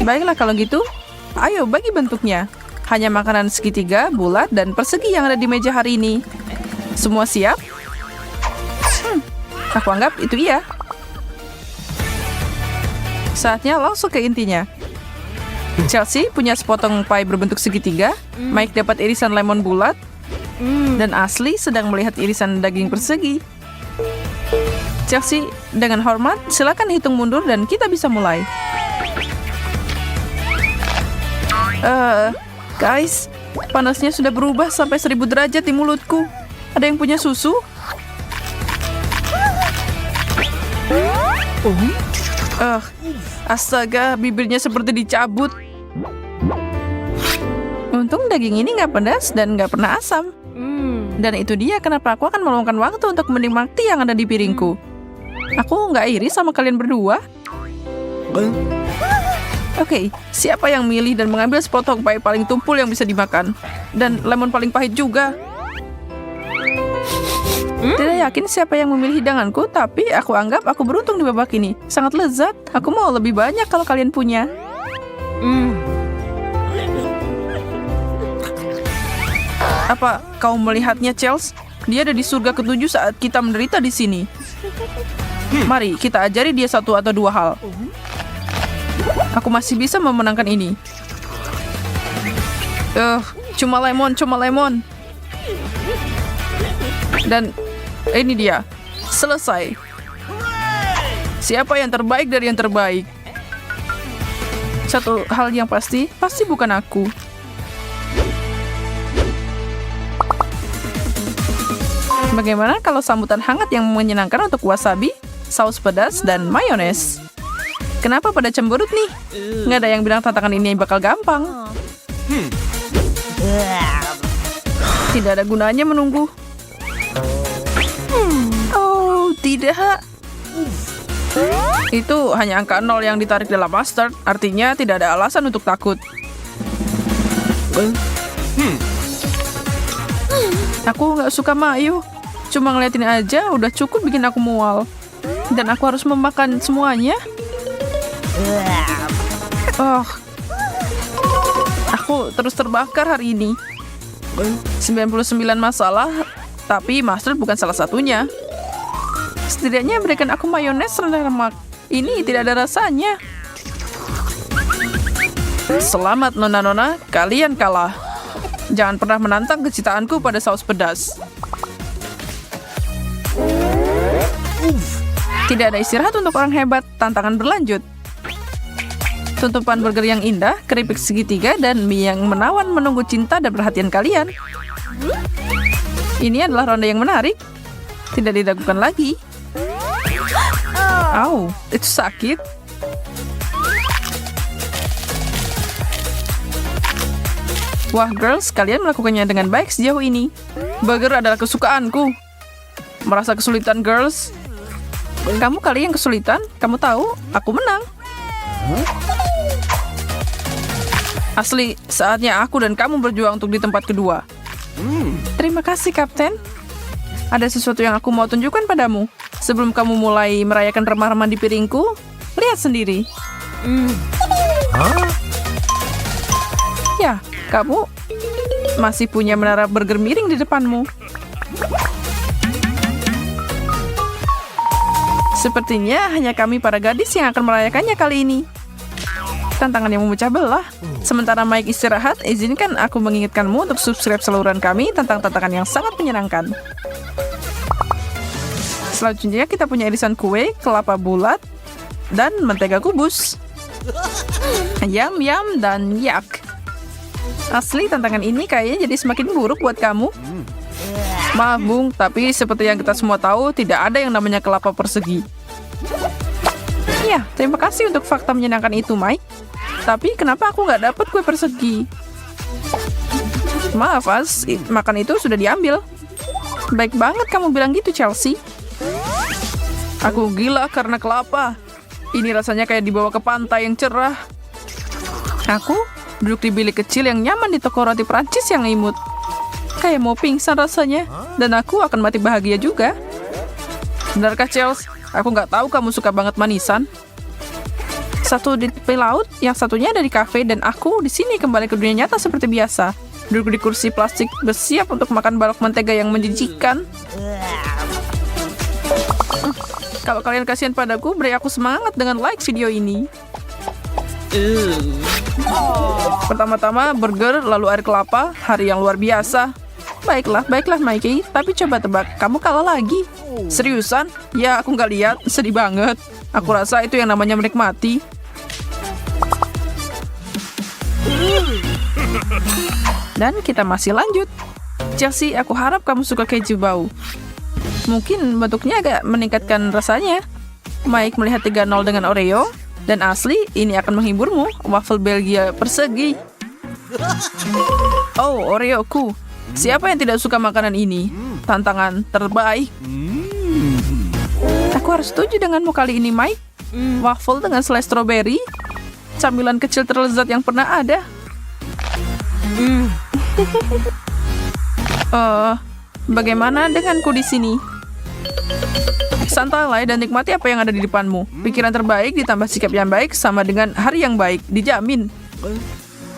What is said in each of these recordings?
Baiklah kalau gitu, ayo bagi bentuknya. Hanya makanan segitiga, bulat, dan persegi yang ada di meja hari ini. Semua siap? Aku anggap itu iya. Saatnya langsung ke intinya. Chelsea punya sepotong pie berbentuk segitiga, Mike dapat irisan lemon bulat, dan Ashley sedang melihat irisan daging persegi. Chelsea, dengan hormat, silakan hitung mundur dan kita bisa mulai. Guys, panasnya sudah berubah sampai 1000 derajat di mulutku. Ada yang punya susu? Astaga, bibirnya seperti dicabut. Untung daging ini nggak pedas dan nggak pernah asam. Dan itu dia kenapa aku akan meluangkan waktu untuk menikmati yang ada di piringku. Aku nggak iri sama kalian berdua. Oke, siapa yang milih dan mengambil sepotong pie paling tumpul yang bisa dimakan? Dan lemon paling pahit juga. Tidak yakin siapa yang memilih hidanganku, tapi aku anggap aku beruntung di babak ini. Sangat lezat. Aku mau lebih banyak kalau kalian punya. Apa kau melihatnya, Chels? Dia ada di surga ketujuh saat kita menderita di sini. Mari kita ajari dia satu atau dua hal. Aku masih bisa memenangkan ini. Cuma lemon. Dan ini dia. Selesai. Siapa yang terbaik dari yang terbaik? Satu hal yang pasti bukan aku. Bagaimana kalau sambutan hangat yang menyenangkan untuk wasabi, saus pedas, dan mayones? Kenapa pada cemberut nih? Nggak ada yang bilang tantangan ini bakal gampang. Tidak ada gunanya menunggu. Oh, tidak. Itu hanya angka 0 yang ditarik dalam mustard. Artinya tidak ada alasan untuk takut. Aku nggak suka mayo. Cuma ngeliatin aja udah cukup bikin aku mual. Dan aku harus memakan semuanya. Aku terus terbakar hari ini. 99 masalah, tapi mustard bukan salah satunya. Setidaknya berikan aku mayones rendah lemak. Ini tidak ada rasanya. Selamat nona-nona, kalian kalah. Jangan pernah menantang kecintaanku pada saus pedas. Tidak ada istirahat untuk orang hebat, tantangan berlanjut. Tutupan burger yang indah, keripik segitiga, dan mie yang menawan menunggu cinta dan perhatian kalian. Ini adalah ronde yang menarik. Tidak diragukan lagi. Au, itu sakit. Wah, girls, kalian melakukannya dengan baik sejauh ini. Burger adalah kesukaanku. Merasa kesulitan, girls? Kamu kali yang kesulitan, kamu tahu, aku menang. Asli, saatnya aku dan kamu berjuang untuk di tempat kedua. Terima kasih, Kapten. Ada sesuatu yang aku mau tunjukkan padamu. Sebelum kamu mulai merayakan remah-remah di piringku, lihat sendiri. Ya, kamu masih punya menara burger miring di depanmu. Sepertinya hanya kami para gadis yang akan merayakannya kali ini. Tantangan yang memecah belah. Sementara Mike istirahat, izinkan aku mengingatkanmu untuk subscribe saluran kami tentang tantangan yang sangat menyenangkan. Selanjutnya kita punya irisan kue, kelapa bulat, dan mentega kubus. Yum, dan yak. Asli tantangan ini kayaknya jadi semakin buruk buat kamu. Maaf, Bung, tapi seperti yang kita semua tahu, tidak ada yang namanya kelapa persegi. Ya, terima kasih untuk fakta menyenangkan itu, Mike. Tapi kenapa aku nggak dapat kue persegi? Maaf, As, makan itu sudah diambil. Baik banget kamu bilang gitu, Chelsea. Aku gila karena kelapa. Ini rasanya kayak dibawa ke pantai yang cerah. Aku duduk di bilik kecil yang nyaman di toko roti Prancis yang imut. Kayak mau pingsan rasanya. Dan aku akan mati bahagia juga. Benarkah, Chelsea? Aku nggak tahu kamu suka banget manisan. pelaut, yang satunya ada di kafe, dan aku di sini kembali ke dunia nyata seperti biasa. Duduk di kursi plastik, bersiap untuk makan balok mentega yang menjijikan. Kalau kalian kasihan padaku, beri aku semangat dengan like video ini. Pertama-tama burger, lalu air kelapa, hari yang luar biasa. Baiklah Mikey, tapi coba tebak, kamu kalah lagi. Seriusan? Ya, aku nggak lihat, sedih banget. Aku rasa itu yang namanya menikmati. Dan kita masih lanjut. Chelsea, aku harap kamu suka keju bau. Mungkin bentuknya agak meningkatkan rasanya. Mike melihat 3-0 dengan Oreo. Dan asli, ini akan menghiburmu. Waffle Belgia persegi. Oh, Oreoku. Siapa yang tidak suka makanan ini? Tantangan terbaik. Aku harus setuju denganmu kali ini, Mike. Waffle dengan selai stroberi. Camilan kecil terlezat yang pernah ada. Bagaimana denganku di sini? Santailah dan nikmati apa yang ada di depanmu. Pikiran terbaik ditambah sikap yang baik sama dengan hari yang baik. Dijamin.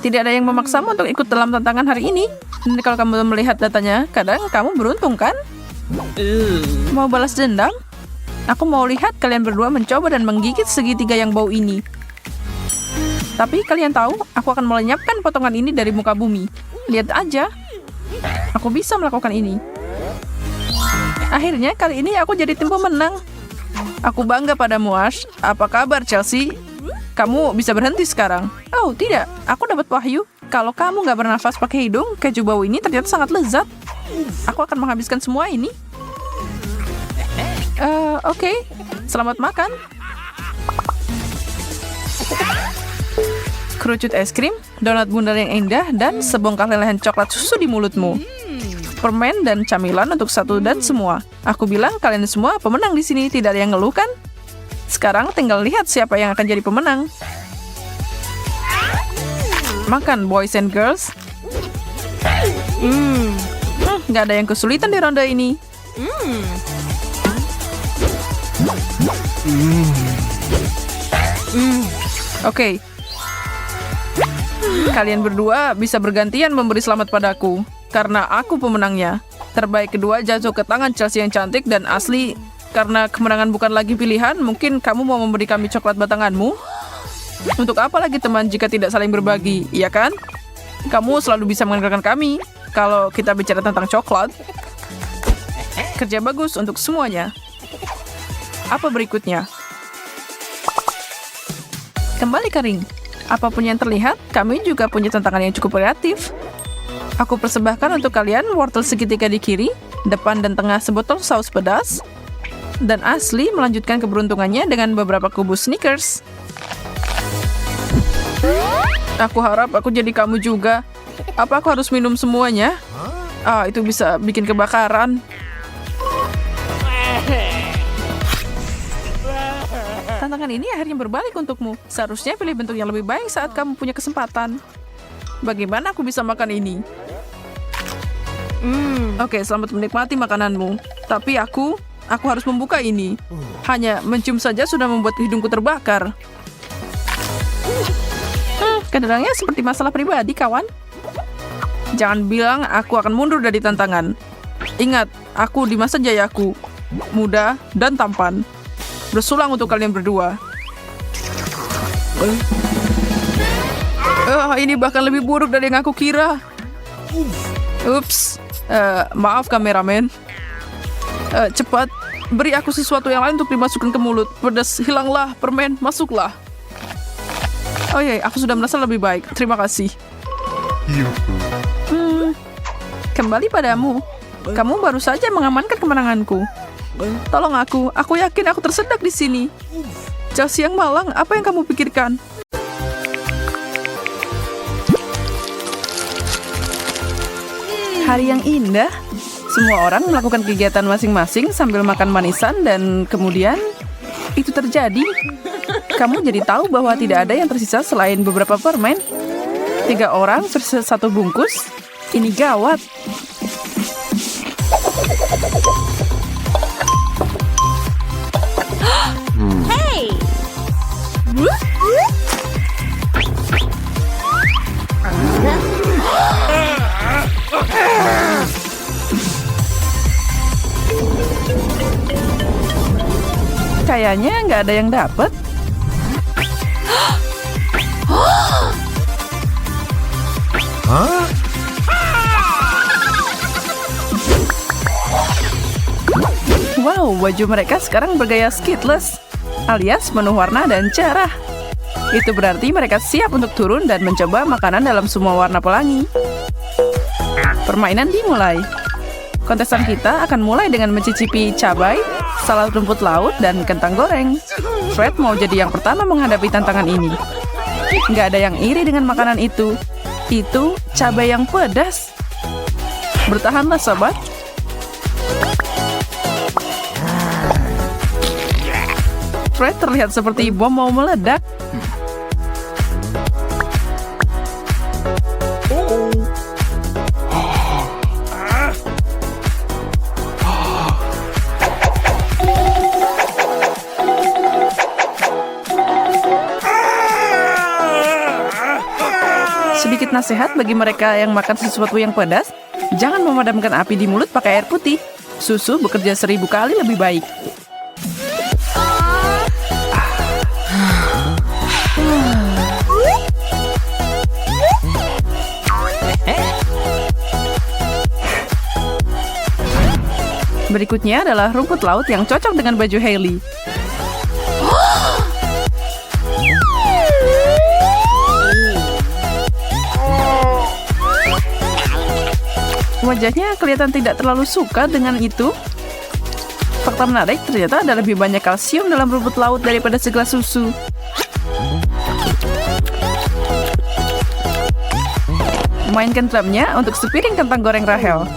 Tidak ada yang memaksamu untuk ikut dalam tantangan hari ini. Dan kalau kamu melihat datanya, kadang kamu beruntung kan? Mau balas dendam? Aku mau lihat kalian berdua mencoba dan menggigit segitiga yang bau ini. Tapi kalian tahu, aku akan melenyapkan potongan ini dari muka bumi. Lihat aja. Aku bisa melakukan ini. Akhirnya kali ini aku jadi tim pemenang. Aku bangga padamu, Ash. Apa kabar, Chelsea? Kamu bisa berhenti sekarang. Oh, tidak. Aku dapat wahyu. Kalau kamu nggak bernafas pakai hidung, keju bau ini ternyata sangat lezat. Aku akan menghabiskan semua ini. Oke. Selamat makan. Kerucut es krim, donat bundar yang indah, dan sebongkah lelehan coklat susu di mulutmu. Permen dan camilan untuk satu dan semua. Aku bilang kalian semua pemenang di sini, tidak ada yang ngeluh kan? Sekarang tinggal lihat siapa yang akan jadi pemenang. Makan, boys and girls. Nggak ada yang kesulitan di ronde ini. Oke. Kalian berdua bisa bergantian memberi selamat padaku. Karena aku pemenangnya. Terbaik kedua jatuh ke tangan Chelsea yang cantik dan asli. Karena kemenangan bukan lagi pilihan, mungkin kamu mau memberi kami coklat batanganmu? Untuk apa lagi teman jika tidak saling berbagi, iya kan? Kamu selalu bisa mengandalkan kami. Kalau kita bicara tentang coklat. Kerja bagus untuk semuanya. Apa berikutnya? Kembali ke ring. Apapun yang terlihat, kami juga punya tantangan yang cukup kreatif. Aku persembahkan untuk kalian wortel segitiga di kiri, depan dan tengah sebotol saus pedas, dan Ashley melanjutkan keberuntungannya dengan beberapa kubus Snickers. Aku harap aku jadi kamu juga. Apa aku harus minum semuanya? Itu bisa bikin kebakaran. Tantangan ini akhirnya berbalik untukmu. Seharusnya pilih bentuk yang lebih baik saat kamu punya kesempatan. Bagaimana aku bisa makan ini? Oke, selamat menikmati makananmu. Tapi aku harus membuka ini. Hanya mencium saja sudah membuat hidungku terbakar. Kedengarannya seperti masalah pribadi, kawan. Jangan bilang aku akan mundur dari tantangan. Ingat, aku di masa jayaku. Muda dan tampan. Bersulang untuk kalian berdua. Ini bahkan lebih buruk dari yang aku kira. Ups. Maaf kameramen. Cepat, beri aku sesuatu yang lain untuk dimasukkan ke mulut. Pedas, hilanglah. Permen, masuklah. Oh iya, aku sudah merasa lebih baik. Terima kasih. Kembali padamu. Kamu baru saja mengamankan kemenanganku. Tolong aku yakin aku tersedak di sini. Chelsea yang malang, apa yang kamu pikirkan? Hari yang indah. Semua orang melakukan kegiatan masing-masing sambil makan manisan dan kemudian itu terjadi. Kamu jadi tahu bahwa tidak ada yang tersisa selain beberapa permen. 3 orang versus 1 bungkus. Ini gawat. Kayaknya nggak ada yang dapet. Wow, baju mereka sekarang bergaya skitless, alias penuh warna dan cerah. Itu berarti mereka siap untuk turun dan mencoba makanan dalam semua warna pelangi. Permainan dimulai. Kontestan kita akan mulai dengan mencicipi cabai, salad rumput laut, dan kentang goreng. Fred mau jadi yang pertama menghadapi tantangan ini. Nggak ada yang iri dengan makanan itu. Itu cabai yang pedas. Bertahanlah, sobat. Fred terlihat seperti bom mau meledak. Sedikit nasihat bagi mereka yang makan sesuatu yang pedas, jangan memadamkan api di mulut pakai air putih. Susu bekerja 1000 kali lebih baik. Berikutnya adalah rumput laut yang cocok dengan baju Hailey. Wajahnya kelihatan tidak terlalu suka dengan itu. Fakta menarik, ternyata ada lebih banyak kalsium dalam rumput laut daripada segelas susu. Mainkan drumnya untuk sepiring kentang goreng Rachel.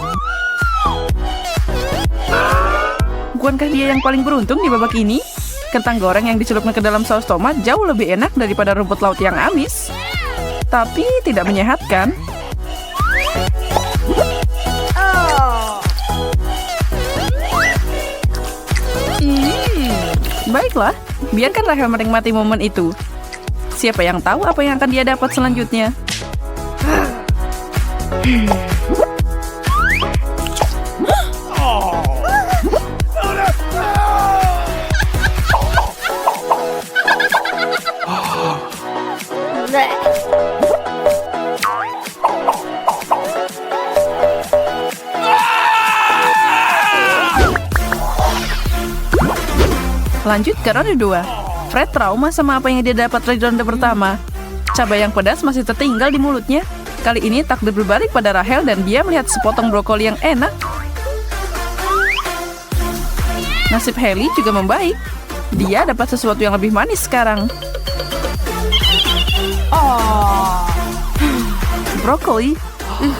Bukankah dia yang paling beruntung di babak ini? Kentang goreng yang dicelupkan ke dalam saus tomat jauh lebih enak daripada rumput laut yang amis. Tapi tidak menyehatkan. Baiklah, biarkan Rachel menikmati momen itu. Siapa yang tahu apa yang akan dia dapat selanjutnya? Lanjut ke ronde 2. Fred trauma sama apa yang dia dapat dari ronde pertama. Cabai yang pedas masih tertinggal di mulutnya. Kali ini takdir berbalik pada Rachel dan dia melihat sepotong brokoli yang enak. Nasib Hailey juga membaik. Dia dapat sesuatu yang lebih manis sekarang. Brokoli.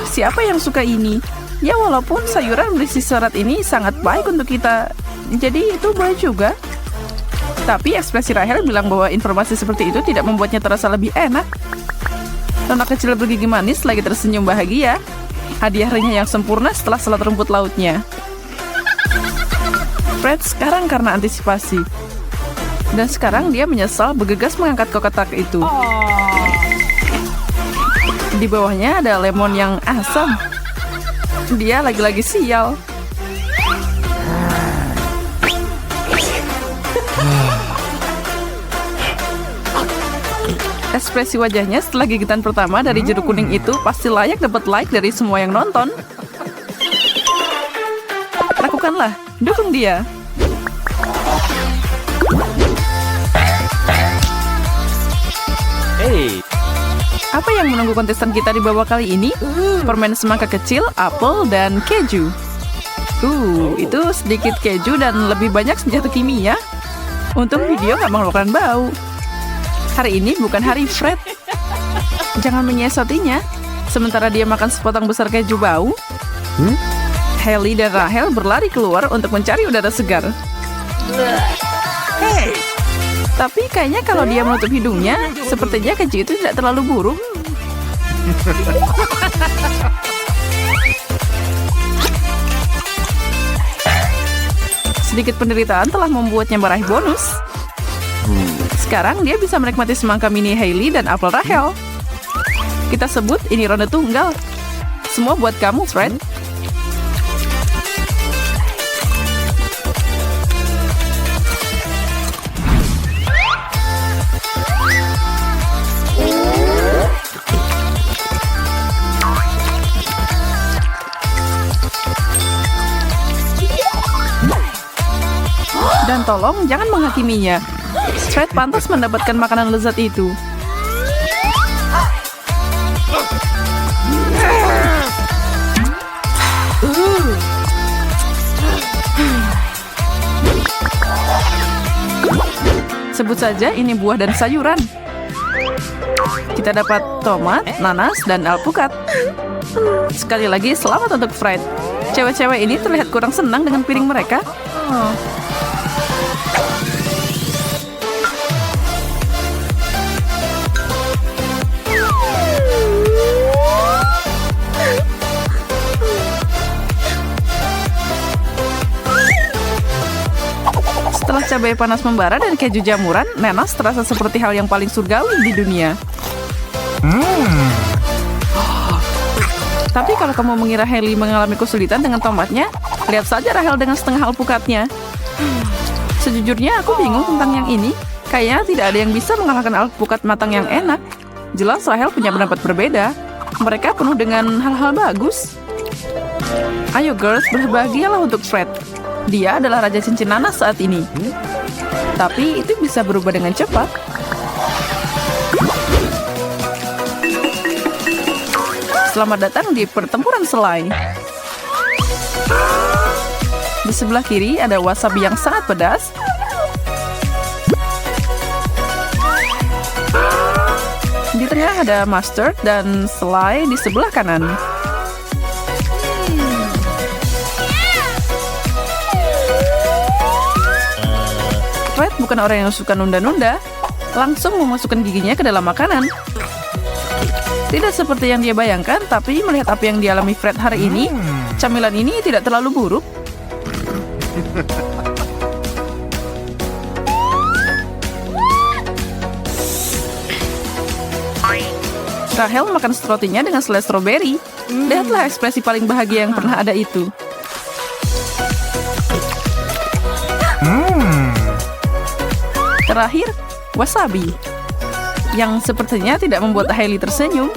Siapa yang suka ini? Ya walaupun sayuran berisi serat ini sangat baik untuk kita. Jadi itu boleh juga. Tapi ekspresi Rachel bilang bahwa informasi seperti itu tidak membuatnya terasa lebih enak. Anak kecil bergigi manis lagi tersenyum bahagia. Hadiah renyah yang sempurna setelah salad rumput lautnya. Fred sekarang karena antisipasi. Dan sekarang dia menyesal bergegas mengangkat kotak itu. Di bawahnya ada lemon yang asam. Dia lagi-lagi sial. Ekspresi wajahnya setelah gigitan pertama dari jeruk kuning itu pasti layak dapat like dari semua yang nonton. Lakukanlah, dukung dia. Hey. Apa yang menunggu kontestan kita di babak kali ini? Permen semangka kecil, apel, dan keju. Itu sedikit keju dan lebih banyak senjata kimia. Untung video nggak mengeluarkan bau. Hari ini bukan hari Fred. Jangan menyiasatinya. Sementara dia makan sepotong besar keju bau, Hailey dan Rachel berlari keluar untuk mencari udara segar. Hey. Tapi kayaknya kalau dia menutup hidungnya, sepertinya keju itu tidak terlalu buruk. Sedikit penderitaan telah membuatnya meraih bonus. Sekarang dia bisa menikmati semangka mini Hailey dan apel Rachel. Kita sebut ini ronde tunggal. Semua buat kamu, Fred. Dan tolong jangan menghakiminya. Fred pantas mendapatkan makanan lezat itu. Sebut saja ini buah dan sayuran. Kita dapat tomat, nanas, dan alpukat. Sekali lagi, selamat untuk Fred. Cewek-cewek ini terlihat kurang senang dengan piring mereka. Setelah cabai panas membara dan keju jamuran, nanas terasa seperti hal yang paling surgawi di dunia. Tapi kalau kamu mengira Hailey mengalami kesulitan dengan tomatnya, lihat saja Rahel dengan setengah alpukatnya. Sejujurnya aku bingung tentang yang ini. Kayaknya tidak ada yang bisa mengalahkan alpukat matang yang enak. Jelas Rahel punya pendapat berbeda. Mereka penuh dengan hal-hal bagus. Ayo girls, berbahagialah untuk Fred. Dia adalah raja cincin nanas saat ini. Tapi itu bisa berubah dengan cepat. Selamat datang di pertempuran selai. Di sebelah kiri ada wasabi yang sangat pedas. Di tengah ada mustard dan selai di sebelah kanan. Fred bukan orang yang suka nunda-nunda, langsung memasukkan giginya ke dalam makanan. Tidak seperti yang dia bayangkan, tapi melihat apa yang dialami Fred hari ini, camilan ini tidak terlalu buruk. Rahel makan strotinya dengan selai stroberi. Lihatlah ekspresi paling bahagia yang pernah ada itu. Terakhir, wasabi. Yang sepertinya tidak membuat Hailey tersenyum.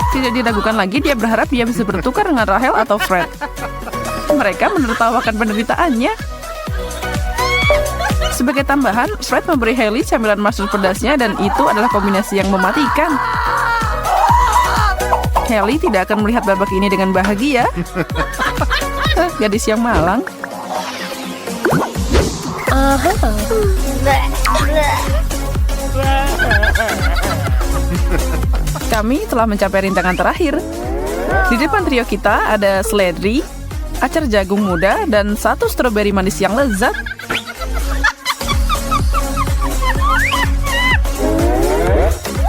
Tidak diragukan lagi, dia berharap dia bisa bertukar dengan Rahel atau Fred. Mereka menertawakan penderitaannya. Sebagai tambahan, Fred memberi Hailey camilan mustard pedasnya dan itu adalah kombinasi yang mematikan. Hailey tidak akan melihat babak ini dengan bahagia. Gadis yang malang. Kami telah mencapai rintangan terakhir. Di depan trio kita ada seledri, acar jagung muda, dan satu stroberi manis yang lezat.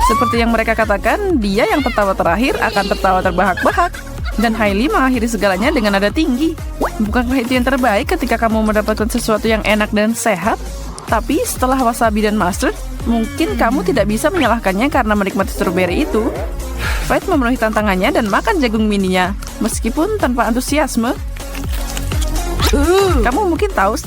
Seperti yang mereka katakan, dia yang tertawa terakhir akan tertawa terbahak-bahak. Dan Hailey mengakhiri segalanya dengan nada tinggi. Bukankah itu yang terbaik ketika kamu mendapatkan sesuatu yang enak dan sehat? Tapi setelah wasabi dan mustard, mungkin kamu tidak bisa menyalahkannya karena menikmati stroberi itu. Fred memenuhi tantangannya dan makan jagung mininya, meskipun tanpa antusiasme. Kamu mungkin tahu